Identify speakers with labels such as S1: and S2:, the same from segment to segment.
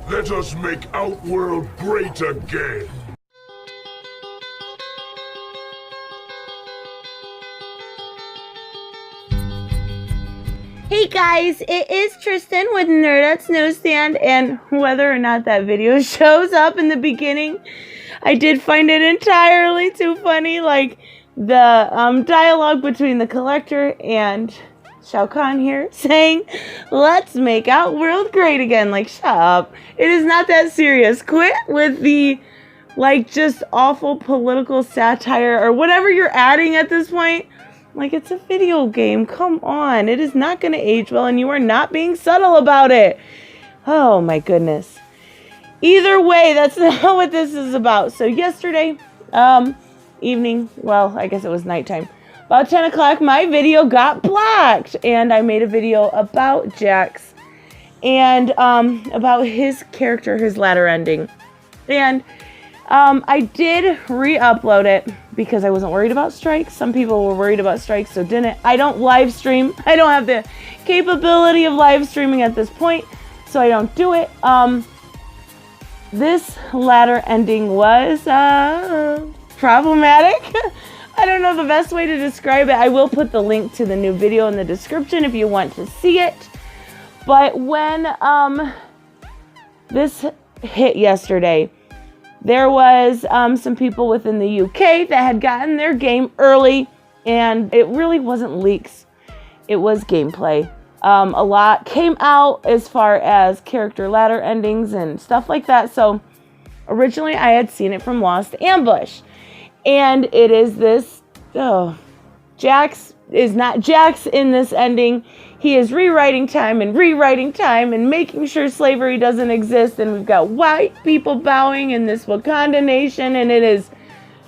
S1: Let us make Outworld great again.
S2: Hey guys, it is Tristan with Nerdette's NewsStand, and whether or not that video shows up in the beginning, I did find it entirely too funny, like the dialogue between the collector and Shao Kahn here saying, let's make Outworld great again. Like, shut up. It is not that serious. Quit with the, like, just awful political satire or whatever you're adding at this point. Like, it's a video game. Come on. It is not going to age well, and you are not being subtle about it. Oh, my goodness. Either way, that's not what this is about. So yesterday, evening, well, I guess it was nighttime, about 10 o'clock, my video got blocked. And I made a video about Jax and about his character, his ladder ending. And I did re-upload it because I wasn't worried about strikes. Some people were worried about strikes, so didn't. I don't live stream. I don't have the capability of live streaming at this point, so I don't do it. This ladder ending was problematic. I don't know the best way to describe it. I will put the link to the new video in the description if you want to see it. But when this hit yesterday, there was some people within the UK that had gotten their game early, and it really wasn't leaks. It was gameplay. A lot came out as far as character ladder endings and stuff like that. So originally I had seen it from Lost Ambush. And it is this, Jax is not Jax in this ending. He is rewriting time and making sure slavery doesn't exist. And we've got white people bowing in this Wakanda nation. And it is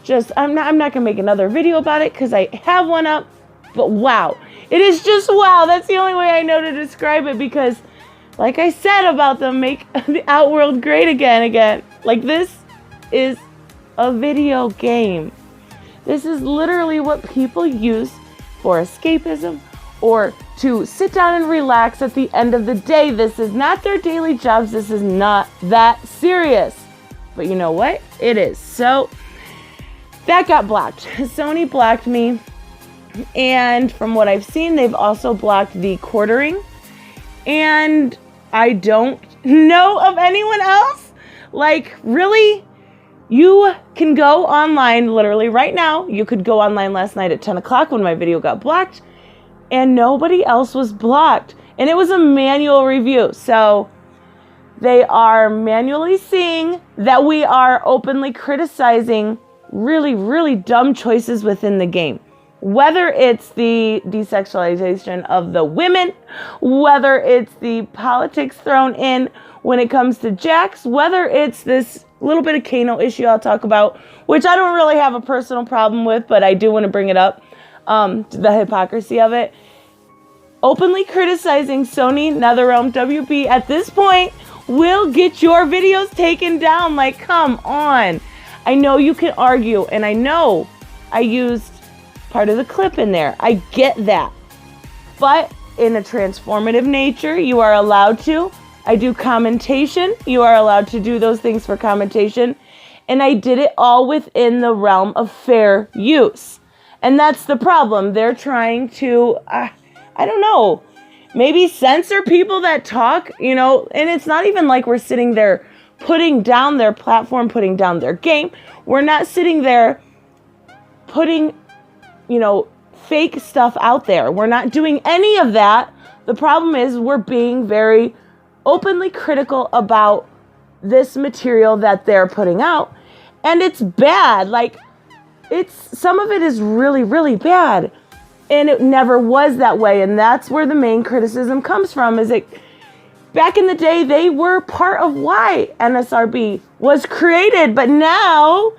S2: just, I'm not going to make another video about it because I have one up. But wow. It is just wow. That's the only way I know to describe it because, like I said about them, make the Outworld great again. Like, this is a video game. This is literally what people use for escapism or to sit down and relax at the end of the day. This is not their daily jobs. This is not that serious. But you know what? It is. So that got blocked. Sony blocked me. And from what I've seen, they've also blocked the quartering. And I don't know of anyone else. Like, really? You can go online literally right now. You could go online last night at 10 o'clock when my video got blocked. And nobody else was blocked. And it was a manual review. So they are manually seeing that we are openly criticizing really, really dumb choices within the game. Whether it's the desexualization of the women, whether it's the politics thrown in when it comes to Jax, whether it's this little bit of Kano issue I'll talk about, which I don't really have a personal problem with, but I do want to bring it up, the hypocrisy of it. Openly criticizing Sony, NetherRealm, WB at this point will get your videos taken down. Like, come on. I know you can argue, and I know I used part of the clip in there. I get that. But in a transformative nature, you are allowed to. I do commentation. You are allowed to do those things for commentation. And I did it all within the realm of fair use. And that's the problem. They're trying to, I don't know, maybe censor people that talk, and it's not even like we're sitting there putting down their platform, putting down their game. We're not sitting there putting fake stuff out there. We're not doing any of that. The problem is we're being very openly critical about this material that they're putting out. And it's bad. Like, some of it is really, really bad. And it never was that way. And that's where the main criticism comes from, is back in the day, they were part of why NSRB was created. But now,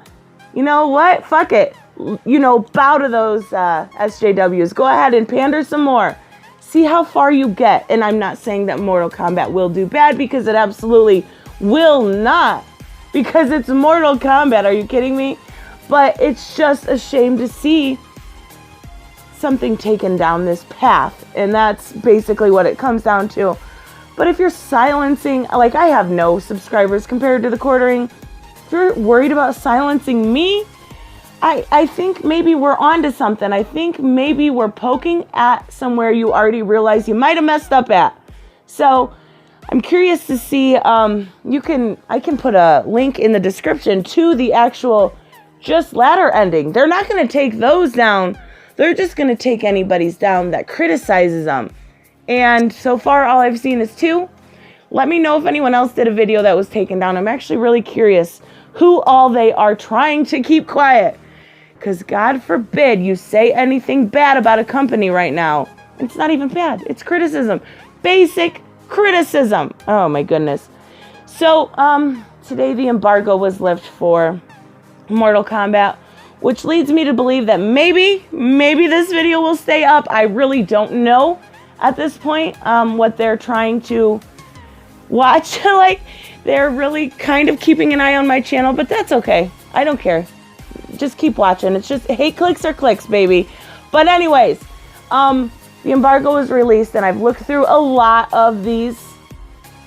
S2: you know what? Fuck it. Bow to those SJWs. Go ahead and pander some more. See how far you get. And I'm not saying that Mortal Kombat will do bad, because it absolutely will not. Because it's Mortal Kombat. Are you kidding me? But it's just a shame to see something taken down this path. And that's basically what it comes down to. But if you're silencing, like I have no subscribers compared to the quartering, if you're worried about silencing me, I think maybe we're onto something. I think maybe we're poking at somewhere you already realize you might have messed up at. So I'm curious to see, I can put a link in the description to the actual just ladder ending. They're not going to take those down. They're just going to take anybody's down that criticizes them. And so far, all I've seen is 2. Let me know if anyone else did a video that was taken down. I'm actually really curious who all they are trying to keep quiet. Because God forbid you say anything bad about a company right now. It's not even bad. It's criticism. Basic criticism. Oh my goodness. So, today the embargo was lifted for Mortal Kombat, which leads me to believe that maybe this video will stay up. I really don't know at this point what they're trying to watch. Like, they're really kind of keeping an eye on my channel, but that's okay. I don't care. Just keep watching. It's just hate clicks or clicks, baby. But anyways, the embargo was released, and I've looked through a lot of these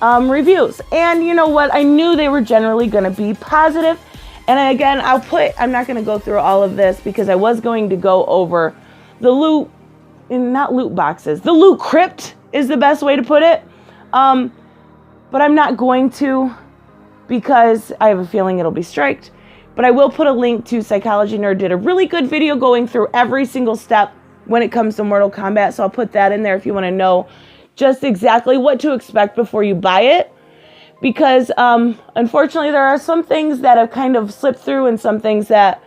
S2: reviews. And you know what? I knew they were generally going to be positive. And again, I'm not going to go through all of this because I was going to go over the not loot boxes. The loot crypt is the best way to put it. But I'm not going to because I have a feeling it'll be striked. But I will put a link to Psychology Nerd did a really good video going through every single step when it comes to Mortal Kombat. So I'll put that in there if you want to know just exactly what to expect before you buy it. Because unfortunately, there are some things that have kind of slipped through and some things that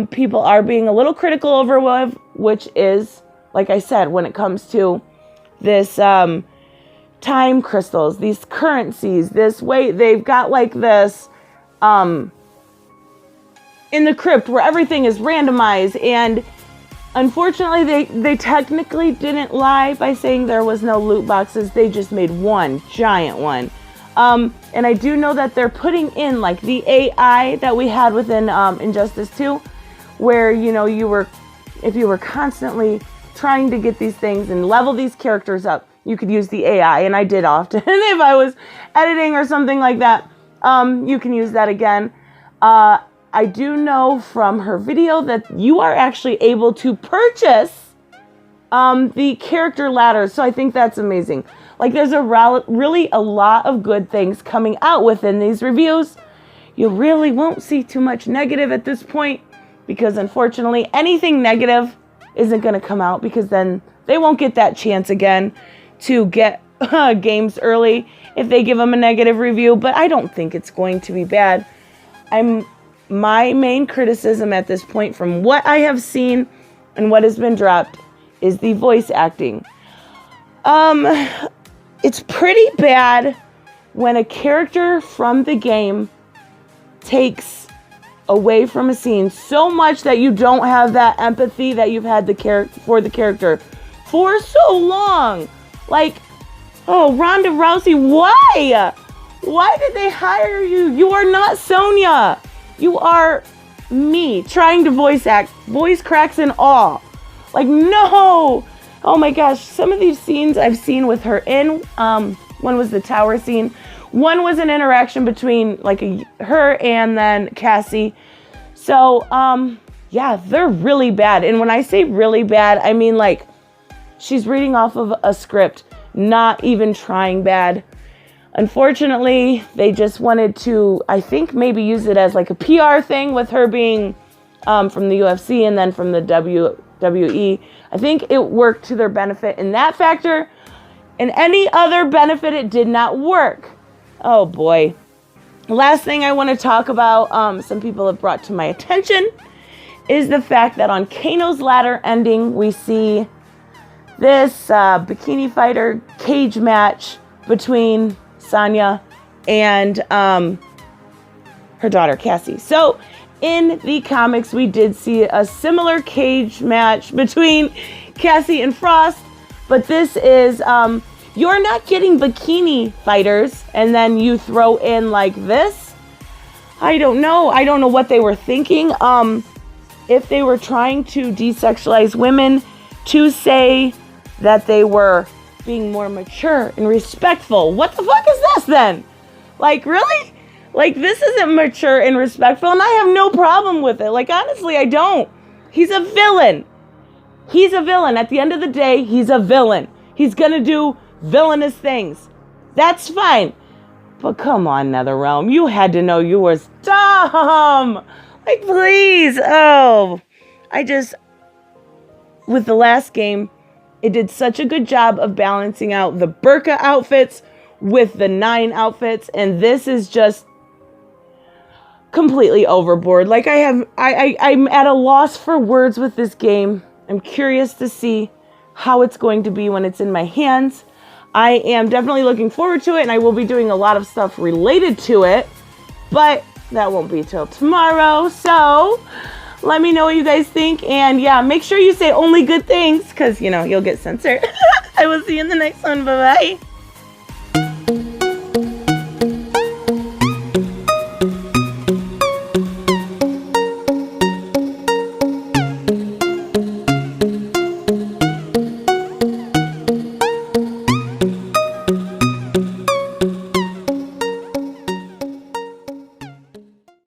S2: people are being a little critical over with, which is, like I said, when it comes to this time crystals, these currencies, this way, they've got like this in the crypt where everything is randomized. And unfortunately, they technically didn't lie by saying there was no loot boxes. They just made one giant one. And I do know that they're putting in like the AI that we had within Injustice 2, where, you know, if you were constantly trying to get these things and level these characters up, you could use the AI, and I did often. If I was editing or something like that, you can use that again. I do know from her video that you are actually able to purchase the character ladders, so I think that's amazing. Like, there's really a lot of good things coming out within these reviews. You really won't see too much negative at this point, because unfortunately, anything negative isn't going to come out, because then they won't get that chance again to get games early if they give them a negative review. But I don't think it's going to be bad. My main criticism at this point, from what I have seen and what has been dropped, is the voice acting. It's pretty bad when a character from the game takes away from a scene so much that you don't have that empathy that you've had for the character for so long. Like, oh, Ronda Rousey, why? Why did they hire you? You are not Sonya. You are me trying to voice act. Voice cracks and all. Like, no. Oh my gosh. Some of these scenes I've seen with her in, one was the tower scene. One was an interaction between like her and then Cassie. So, yeah, they're really bad. And when I say really bad, I mean like she's reading off of a script, not even trying bad. Unfortunately, they just wanted to, I think, maybe use it as like a PR thing with her being from the UFC and then from the WWE. I think it worked to their benefit in that factor. In any other benefit, it did not work. Oh boy. Last thing I want to talk about, some people have brought to my attention, is the fact that on Kano's ladder ending, we see this bikini fighter cage match between Sonya and her daughter Cassie. So in the comics, we did see a similar cage match between Cassie and Frost, but this is you're not getting bikini fighters and then you throw in like this. I don't know what they were thinking. If they were trying to desexualize women, to say that they were being more mature and respectful. What the fuck is this then? Like, really? Like, this isn't mature and respectful, and I have no problem with it. Like, honestly, I don't. He's a villain. He's a villain. At the end of the day, he's a villain. He's gonna do villainous things. That's fine. But come on, NetherRealm. You had to know you were dumb. Like, please. Oh. With the last game, it did such a good job of balancing out the burqa outfits with the 9 outfits, and this is just completely overboard. Like, I'm at a loss for words with this game. I'm curious to see how it's going to be when it's in my hands. I am definitely looking forward to it, and I will be doing a lot of stuff related to it, but that won't be till tomorrow. So let me know what you guys think, and yeah, make sure you say only good things, because, you know, you'll get censored. I will see you in the next one. Bye-bye.